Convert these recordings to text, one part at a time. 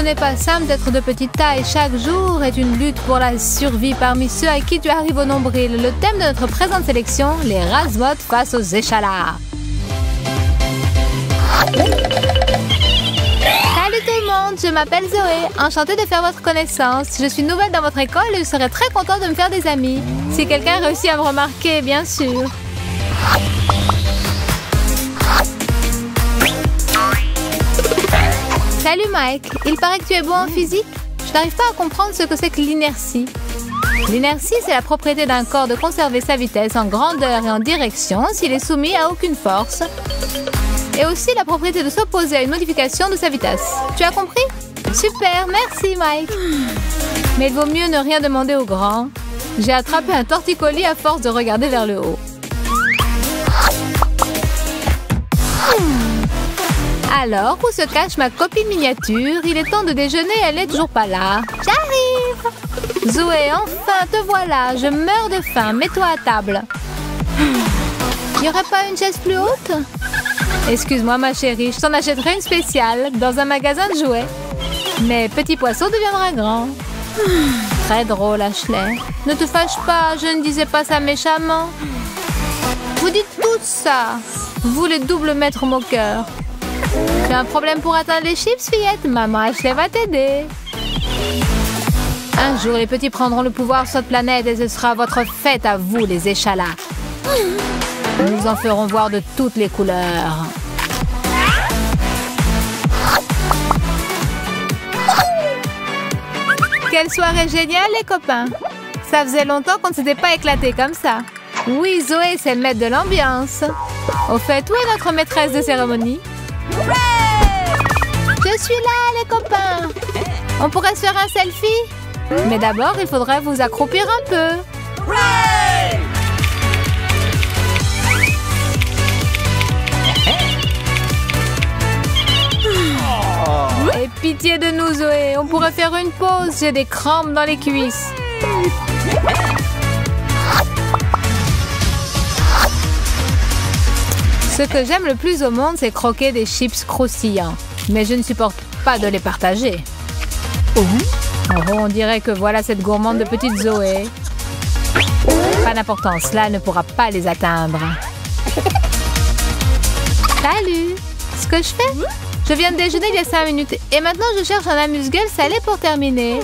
n'est pas simple d'être de petite taille. Chaque jour est une lutte pour la survie parmi ceux à qui tu arrives au nombril. Le thème de notre présente sélection, les Razmottes face aux échalas. Salut tout le monde, je m'appelle Zoé. Enchantée de faire votre connaissance. Je suis nouvelle dans votre école et je serais très contente de me faire des amis. Si quelqu'un réussit à me remarquer, bien sûr. Salut Mike, il paraît que tu es bon en physique. Je n'arrive pas à comprendre ce que c'est que l'inertie. L'inertie, c'est la propriété d'un corps de conserver sa vitesse en grandeur et en direction s'il est soumis à aucune force. Et aussi la propriété de s'opposer à une modification de sa vitesse. Tu as compris? Super, merci Mike. Mais il vaut mieux ne rien demander aux grands. J'ai attrapé un torticolis à force de regarder vers le haut. Alors, où se cache ma copine miniature? Il est temps de déjeuner, elle n'est toujours pas là. J'arrive! Zoé, enfin, te voilà. Je meurs de faim. Mets-toi à table. Il n'y aurait pas une chaise plus haute? Excuse-moi, ma chérie, je t'en achèterai une spéciale dans un magasin de jouets. Mais petit poisson deviendra grand. Très drôle, Ashley. Ne te fâche pas, je ne disais pas ça méchamment. Vous dites tout ça. Vous, les doubles maîtres moqueurs. Tu as un problème pour atteindre les chips, fillette? Maman Ashley va t'aider. Un jour, les petits prendront le pouvoir sur cette planète et ce sera votre fête à vous, les échalas. Nous en ferons voir de toutes les couleurs. Quelle soirée géniale, les copains! Ça faisait longtemps qu'on ne s'était pas éclaté comme ça. Oui, Zoé, c'est le maître de l'ambiance. Au fait, où est notre maîtresse de cérémonie? Je suis là, les copains! On pourrait se faire un selfie? Mais d'abord, il faudrait vous accroupir un peu. Et pitié de nous, Zoé, on pourrait faire une pause. J'ai des crampes dans les cuisses. Ce que j'aime le plus au monde, c'est croquer des chips croustillants. Mais je ne supporte pas de les partager. Oh, on dirait que voilà cette gourmande de petite Zoé. Pas d'importance, là, elle ne pourra pas les atteindre. Salut! Ce que je fais? Je viens de déjeuner il y a 5 minutes et maintenant je cherche un amuse-gueule salé pour terminer.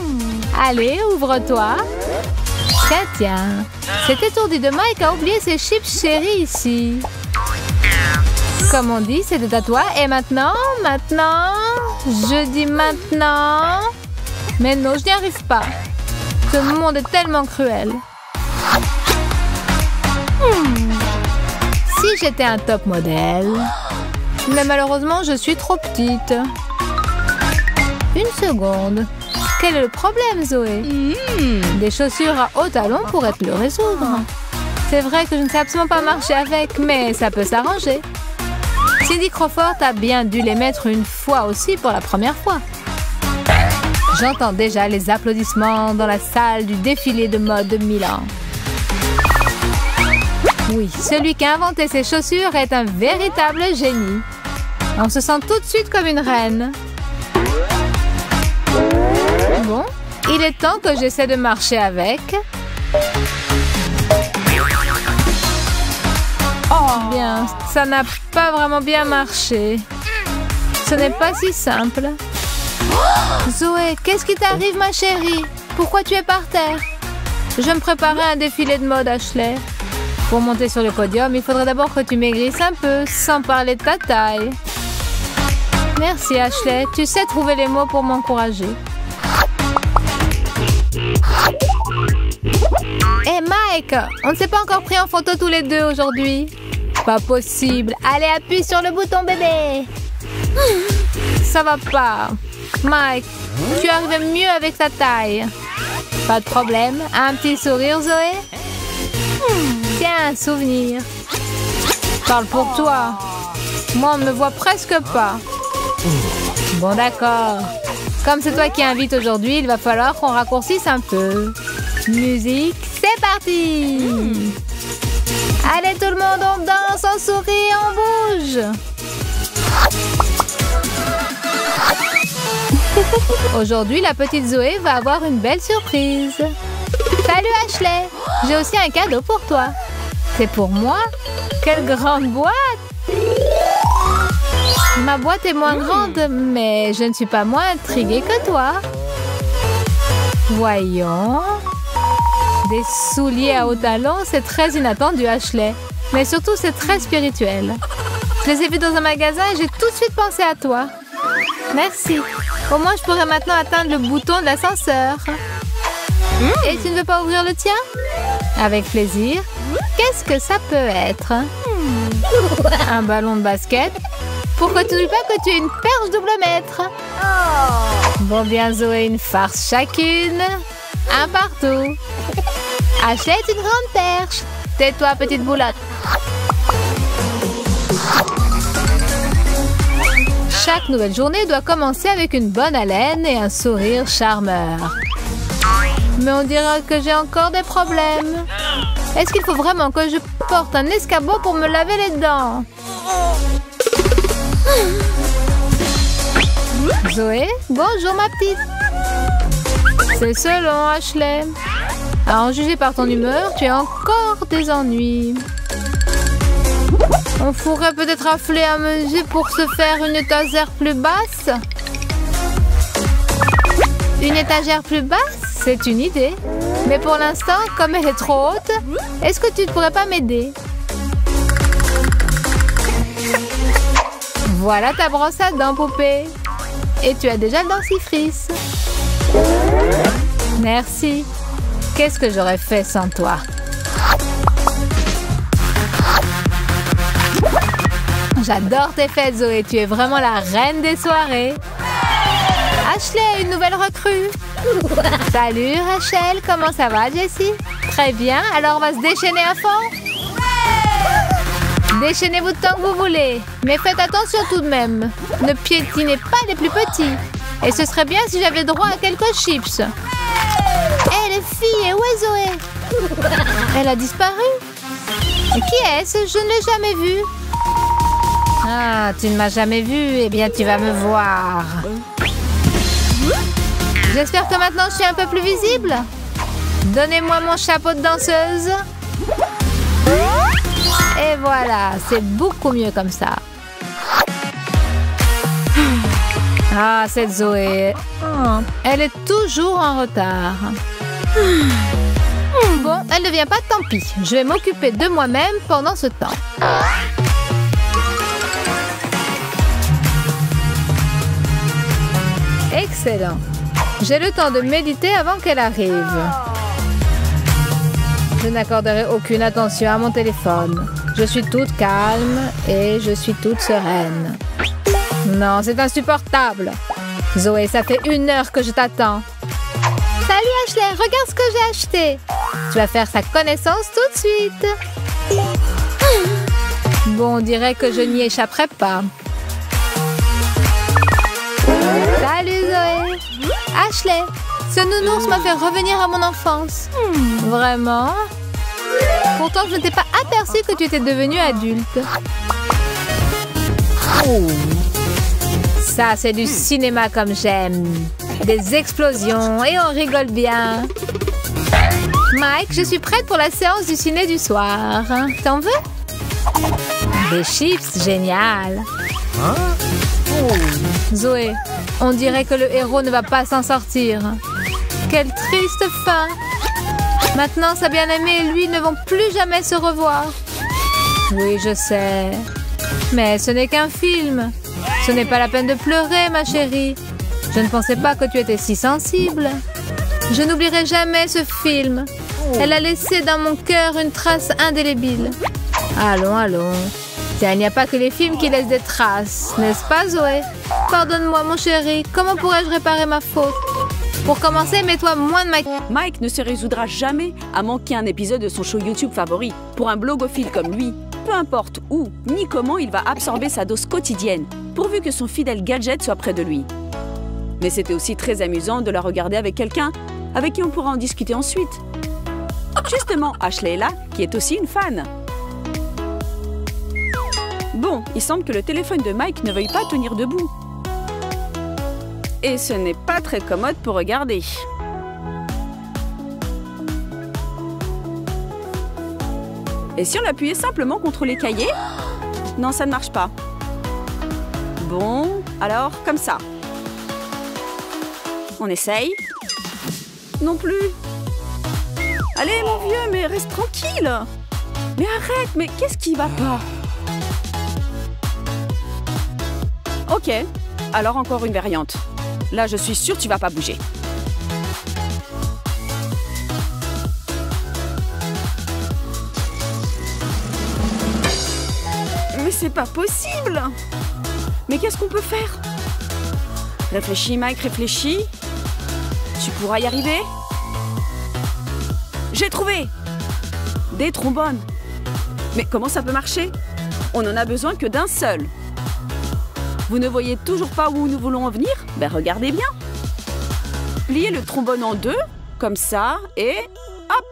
Allez, ouvre-toi. Tiens. Cet étourdi de Mike a oublié ses chips chéris ici. Comme on dit, c'était à toi. Et maintenant, je dis maintenant. Mais non, je n'y arrive pas. Ce monde est tellement cruel. Si j'étais un top modèle... Mais malheureusement, je suis trop petite. Une seconde. Quel est le problème, Zoé? Des chaussures à hauts talons pourraient te le résoudre. C'est vrai que je ne sais absolument pas marcher avec, mais ça peut s'arranger. Cindy Crawford a bien dû les mettre une fois aussi pour la première fois. J'entends déjà les applaudissements dans la salle du défilé de mode de Milan. Oui, celui qui a inventé ces chaussures est un véritable génie. On se sent tout de suite comme une reine. Bon, il est temps que j'essaie de marcher avec. Oh, bien, ça n'a pas vraiment bien marché. Ce n'est pas si simple. Zoé, qu'est-ce qui t'arrive, ma chérie? Pourquoi tu es par terre? Je me préparais un défilé de mode, Ashley. Pour monter sur le podium, il faudrait d'abord que tu maigrisses un peu, sans parler de ta taille. Merci, Ashley. Tu sais trouver les mots pour m'encourager. Hé, Mike, on ne s'est pas encore pris en photo tous les deux aujourd'hui. Pas possible. Allez, appuie sur le bouton, bébé. Ça va pas. Mike, tu arrives mieux avec ta taille. Pas de problème. Un petit sourire, Zoé? Tiens, un souvenir. Parle pour toi. Moi, on ne me voit presque pas. Bon, d'accord. Comme c'est toi qui invite aujourd'hui, il va falloir qu'on raccourcisse un peu. Musique, c'est parti! Allez, tout le monde, on danse, on sourit, on bouge! Aujourd'hui, la petite Zoé va avoir une belle surprise. Salut Ashley, j'ai aussi un cadeau pour toi. C'est pour moi? Quelle grande boîte! Ma boîte est moins grande, mais je ne suis pas moins intriguée que toi. Voyons. Des souliers à hauts talons, c'est très inattendu, Ashley. Mais surtout, c'est très spirituel. Je les ai vus dans un magasin et j'ai tout de suite pensé à toi. Merci. Au moins, je pourrais maintenant atteindre le bouton de l'ascenseur. Et tu ne veux pas ouvrir le tien? Avec plaisir. Qu'est-ce que ça peut être? Un ballon de basket? Pourquoi tu ne dis pas que tu es une perche double mètre? Bon bien Zoé, une farce chacune. Un partout. Ashley est une grande perche. Tais-toi, petite boulotte. Chaque nouvelle journée doit commencer avec une bonne haleine et un sourire charmeur. Mais on dirait que j'ai encore des problèmes. Est-ce qu'il faut vraiment que je porte un escabeau pour me laver les dents? Zoé, bonjour ma petite. C'est selon, Ashley. À en juger par ton humeur, tu as encore des ennuis. On pourrait peut-être affler un mesure pour se faire une étagère plus basse. Une étagère plus basse? C'est une idée. Mais pour l'instant, comme elle est trop haute, est-ce que tu ne pourrais pas m'aider? Voilà ta brosse à dents, poupée. Et tu as déjà le dentifrice. Merci. Qu'est-ce que j'aurais fait sans toi? J'adore tes fêtes, Zoé. Tu es vraiment la reine des soirées. Ashley, une nouvelle recrue. Salut, Rachel. Comment ça va, Jessie? Très bien. Alors, on va se déchaîner à fond? Déchaînez-vous tant que vous voulez. Mais faites attention tout de même. Ne piétinez pas les plus petits. Et ce serait bien si j'avais droit à quelques chips. Hé, les filles, où est Zoé? Elle a disparu. Qui est-ce? Je ne l'ai jamais vue. Ah, tu ne m'as jamais vue. Eh bien, tu vas me voir. J'espère que maintenant, je suis un peu plus visible. Donnez-moi mon chapeau de danseuse. Et voilà, c'est beaucoup mieux comme ça. Ah, cette Zoé. Elle est toujours en retard. Bon, elle ne vient pas, tant pis. Je vais m'occuper de moi-même pendant ce temps. Excellent. J'ai le temps de méditer avant qu'elle arrive. Je n'accorderai aucune attention à mon téléphone. Je suis toute calme et je suis toute sereine. Non, c'est insupportable. Zoé, ça fait 1 heure que je t'attends. Salut Ashley, regarde ce que j'ai acheté. Tu vas faire sa connaissance tout de suite. Bon, on dirait que je n'y échapperai pas. Salut Zoé. Ashley, ce nounours m'a fait revenir à mon enfance. Vraiment? Pourtant, je ne t'ai pas aperçu que tu étais devenue adulte. Ça, c'est du cinéma comme j'aime. Des explosions et on rigole bien. Mike, je suis prête pour la séance du ciné du soir. T'en veux? Des chips, génial. Zoé, on dirait que le héros ne va pas s'en sortir. Quelle triste fin. Maintenant, sa bien-aimée et lui ne vont plus jamais se revoir. Oui, je sais. Mais ce n'est qu'un film. Ce n'est pas la peine de pleurer, ma chérie. Je ne pensais pas que tu étais si sensible. Je n'oublierai jamais ce film. Elle a laissé dans mon cœur une trace indélébile. Allons, allons. Tiens, il n'y a pas que les films qui laissent des traces, n'est-ce pas, Zoé? Pardonne-moi, mon chéri. Comment pourrais-je réparer ma faute? Pour commencer, mets-toi moins de Mike. Mike ne se résoudra jamais à manquer un épisode de son show YouTube favori. Pour un blogophile comme lui, peu importe où ni comment il va absorber sa dose quotidienne, pourvu que son fidèle gadget soit près de lui. Mais c'était aussi très amusant de la regarder avec quelqu'un avec qui on pourra en discuter ensuite. Justement, Ashley est là, qui est aussi une fan. Bon, il semble que le téléphone de Mike ne veuille pas tenir debout. Et ce n'est pas très commode pour regarder. Et si on appuyait simplement contre les cahiers? Non, ça ne marche pas. Bon, alors, comme ça. On essaye. Non plus. Allez, mon vieux, mais reste tranquille. Mais arrête, mais qu'est-ce qui va pas? Ok, alors encore une variante. Là, je suis sûre que tu vas pas bouger. Mais c'est pas possible! Mais qu'est-ce qu'on peut faire? Réfléchis, Mike, réfléchis. Tu pourras y arriver? J'ai trouvé! Des trombones. Mais comment ça peut marcher? On n'en a besoin que d'un seul. Vous ne voyez toujours pas où nous voulons en venir? Ben regardez bien. Pliez le trombone en deux, comme ça, et hop!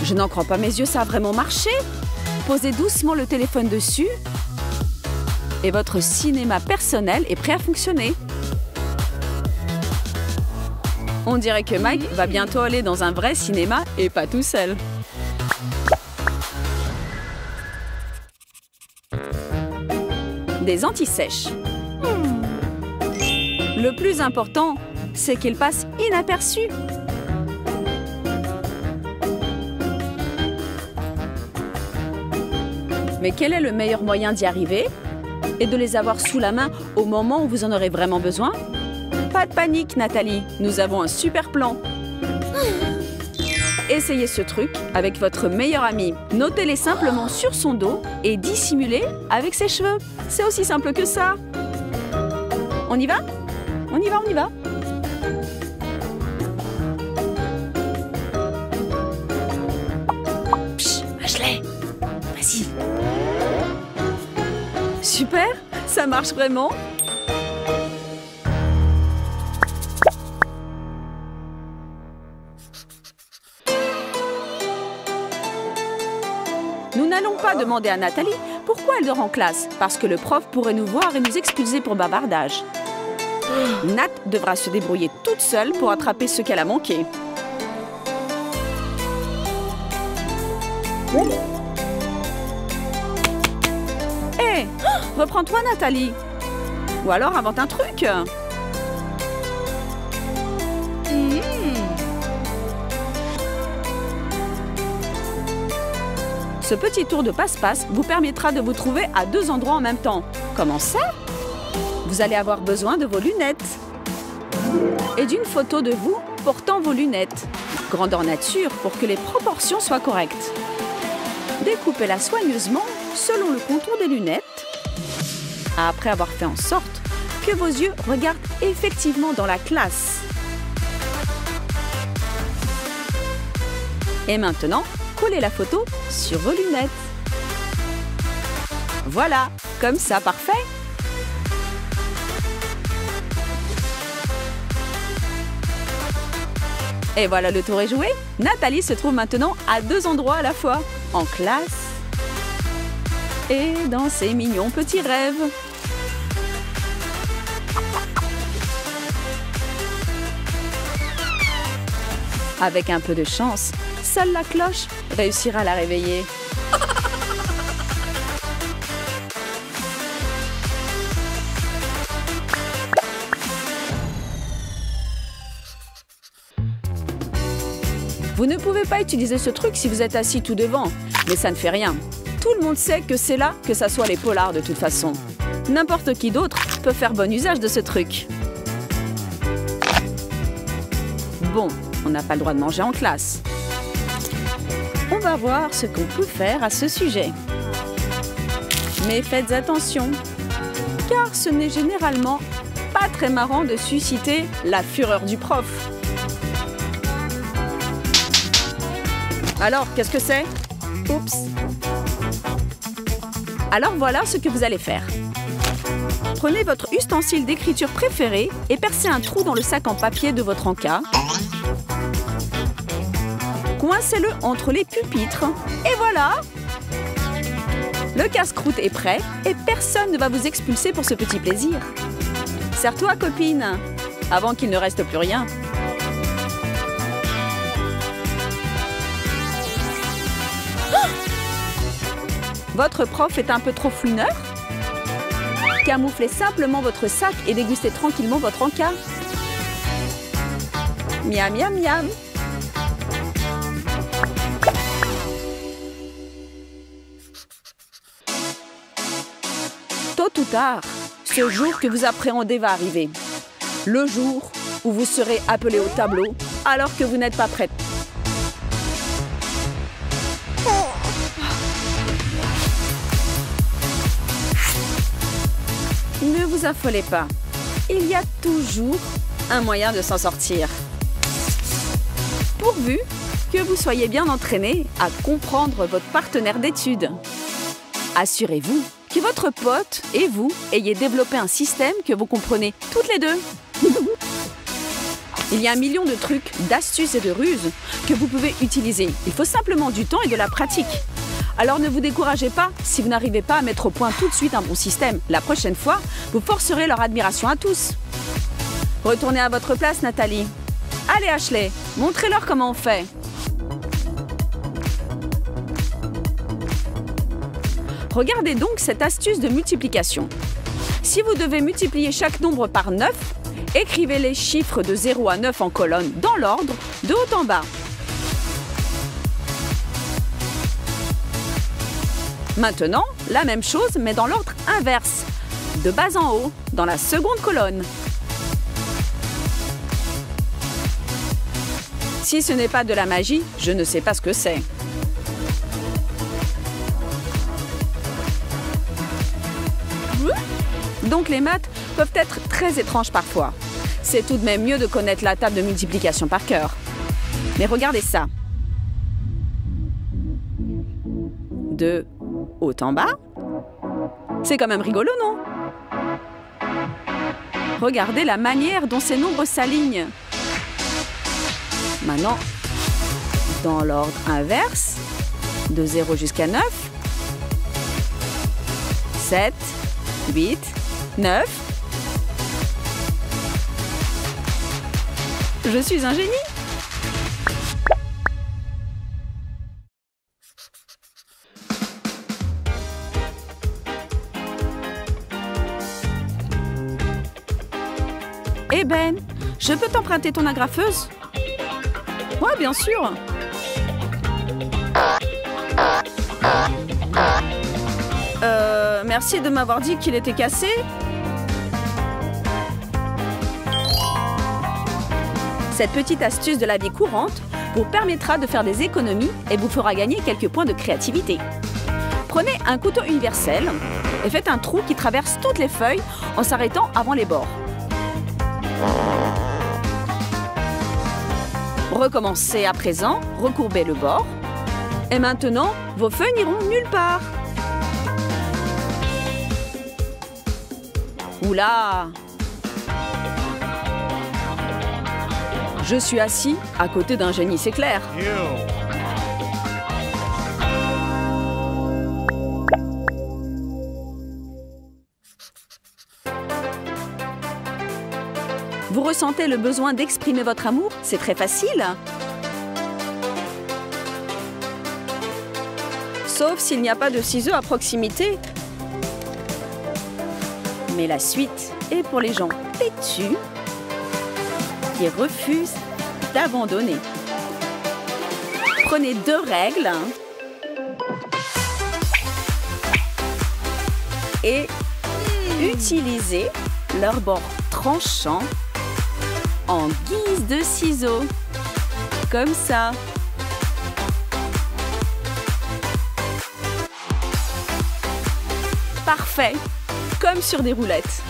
Je n'en crois pas mes yeux, ça a vraiment marché. Posez doucement le téléphone dessus et votre cinéma personnel est prêt à fonctionner. On dirait que Mike va bientôt aller dans un vrai cinéma et pas tout seul. Des anti-sèches. Le plus important, c'est qu'ils passent inaperçus. Mais quel est le meilleur moyen d'y arriver? Et de les avoir sous la main au moment où vous en aurez vraiment besoin? Pas de panique, Nathalie, nous avons un super plan. Essayez ce truc avec votre meilleur ami. Notez-les simplement sur son dos et dissimulez avec ses cheveux. C'est aussi simple que ça. On y va? On y va, on y va. Psst, Ashley, vas-y. Super, ça marche vraiment. Nous n'allons pas demander à Nathalie pourquoi elle dort en classe, parce que le prof pourrait nous voir et nous expulser pour bavardage. Nat devra se débrouiller toute seule pour attraper ce qu'elle a manqué. Hé, reprends-toi, Nathalie. Ou alors invente un truc. Ce petit tour de passe-passe vous permettra de vous trouver à deux endroits en même temps. Comment ça? Vous allez avoir besoin de vos lunettes. Et d'une photo de vous portant vos lunettes. Grandeur nature pour que les proportions soient correctes. Découpez-la soigneusement selon le contour des lunettes. Après avoir fait en sorte que vos yeux regardent effectivement dans la classe. Et maintenant, collez la photo sur vos lunettes. Voilà, comme ça, parfait. Et voilà, le tour est joué. Nathalie se trouve maintenant à deux endroits à la fois, en classe et dans ses mignons petits rêves. Avec un peu de chance, seule la cloche réussira à la réveiller. Vous ne pouvez pas utiliser ce truc si vous êtes assis tout devant, mais ça ne fait rien. Tout le monde sait que c'est là que s'assoient les polars de toute façon. N'importe qui d'autre peut faire bon usage de ce truc. Bon, on n'a pas le droit de manger en classe. On va voir ce qu'on peut faire à ce sujet. Mais faites attention, car ce n'est généralement pas très marrant de susciter la fureur du prof. Alors, qu'est-ce que c'est? Oups. Alors voilà ce que vous allez faire. Prenez votre ustensile d'écriture préféré et percez un trou dans le sac en papier de votre encas. Coincez-le entre les pupitres. Et voilà! Le casse-croûte est prêt et personne ne va vous expulser pour ce petit plaisir. Serre-toi, copine, avant qu'il ne reste plus rien. Votre prof est un peu trop fouineur? Camouflez simplement votre sac et dégustez tranquillement votre encas. Miam, miam, miam. Tôt ou tard, ce jour que vous appréhendez va arriver. Le jour où vous serez appelé au tableau alors que vous n'êtes pas prête. Ne vous affolez pas. Il y a toujours un moyen de s'en sortir. Pourvu que vous soyez bien entraîné à comprendre votre partenaire d'études. Assurez-vous que votre pote et vous ayez développé un système que vous comprenez toutes les deux. Il y a 1 million de trucs, d'astuces et de ruses que vous pouvez utiliser. Il faut simplement du temps et de la pratique. Alors ne vous découragez pas si vous n'arrivez pas à mettre au point tout de suite un bon système. La prochaine fois, vous forcerez leur admiration à tous. Retournez à votre place, Nathalie. Allez, Ashley, montrez-leur comment on fait. Regardez donc cette astuce de multiplication. Si vous devez multiplier chaque nombre par 9, écrivez les chiffres de 0 à 9 en colonne dans l'ordre, de haut en bas. Maintenant, la même chose, mais dans l'ordre inverse, de bas en haut, dans la seconde colonne. Si ce n'est pas de la magie, je ne sais pas ce que c'est. Donc les maths peuvent être très étranges parfois. C'est tout de même mieux de connaître la table de multiplication par cœur. Mais regardez ça. De haut en bas. C'est quand même rigolo, non? Regardez la manière dont ces nombres s'alignent. Maintenant, dans l'ordre inverse, de 0 jusqu'à 9, 7, 8, 9. Je suis un génie! Eh Ben, je peux t'emprunter ton agrafeuse? Ouais, bien sûr. Merci de m'avoir dit qu'il était cassé. Cette petite astuce de la vie courante vous permettra de faire des économies et vous fera gagner quelques points de créativité. Prenez un couteau universel et faites un trou qui traverse toutes les feuilles en s'arrêtant avant les bords. Recommencez à présent, recourbez le bord. Et maintenant, vos feuilles n'iront nulle part. Oula! Je suis assis à côté d'un génie, c'est clair. Vous ressentez le besoin d'exprimer votre amour? C'est très facile. Sauf s'il n'y a pas de ciseaux à proximité. Mais la suite est pour les gens têtus qui refusent d'abandonner. Prenez 2 règles et utilisez leur bord tranchant en guise de ciseaux, comme ça. Parfait, comme sur des roulettes.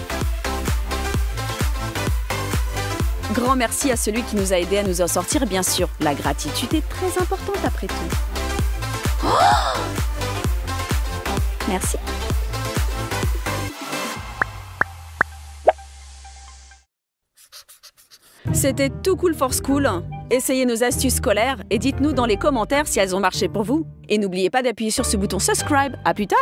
Grand merci à celui qui nous a aidés à nous en sortir, bien sûr. La gratitude est très importante après tout. Oh! Merci. C'était Too Cool for School. Essayez nos astuces scolaires et dites-nous dans les commentaires si elles ont marché pour vous. Et n'oubliez pas d'appuyer sur ce bouton subscribe. À plus tard!